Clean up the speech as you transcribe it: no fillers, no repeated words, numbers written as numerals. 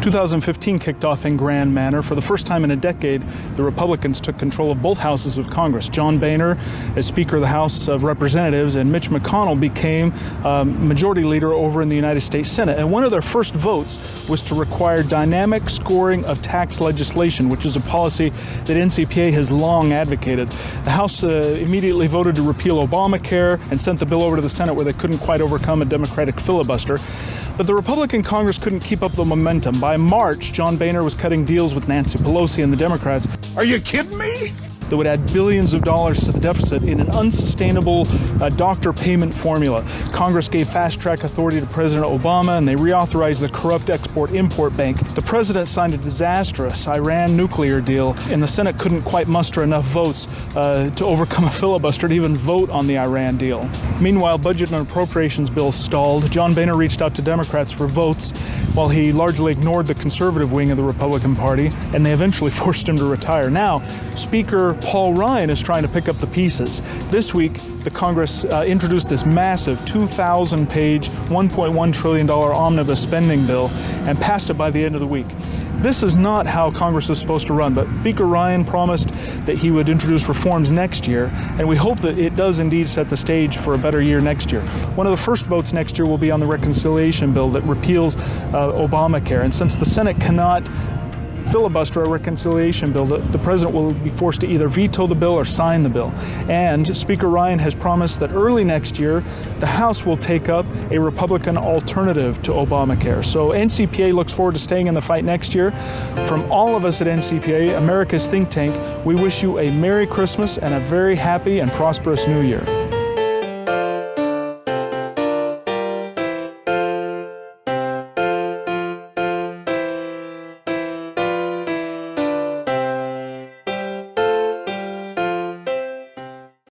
2015 kicked off in grand manner. For the first time in a decade, the Republicans took control of both houses of Congress. John Boehner as Speaker of the House of Representatives, and Mitch McConnell became Majority Leader over in the United States Senate. And one of their first votes was to require dynamic scoring of tax legislation, which is a policy that NCPA has long advocated. The House immediately voted to repeal Obamacare and sent the bill over to the Senate, where they couldn't quite overcome a Democratic filibuster. But the Republican Congress couldn't keep up the momentum. By March, John Boehner was cutting deals with Nancy Pelosi and the Democrats. Are you kidding me? That would add billions of dollars to the deficit in an unsustainable doctor payment formula. Congress gave fast-track authority to President Obama, and they reauthorized the corrupt Export-Import Bank. The president signed a disastrous Iran nuclear deal, and the Senate couldn't quite muster enough votes to overcome a filibuster to even vote on the Iran deal. Meanwhile, budget and appropriations bills stalled. John Boehner reached out to Democrats for votes, while he largely ignored the conservative wing of the Republican Party, and they eventually forced him to retire. Now, Speaker Paul Ryan is trying to pick up the pieces. This week, the Congress introduced this massive 2,000-page, $1.1 trillion omnibus spending bill and passed it by the end of the week. This is not how Congress is supposed to run, but Speaker Ryan promised that he would introduce reforms next year, and we hope that it does indeed set the stage for a better year next year. One of the first votes next year will be on the reconciliation bill that repeals Obamacare, and since the Senate cannot filibuster a reconciliation bill, the president will be forced to either veto the bill or sign the bill. And Speaker Ryan has promised that early next year, the House will take up a Republican alternative to Obamacare. So NCPA looks forward to staying in the fight next year. From all of us at NCPA, America's think tank, we wish you a Merry Christmas and a very happy and prosperous New Year.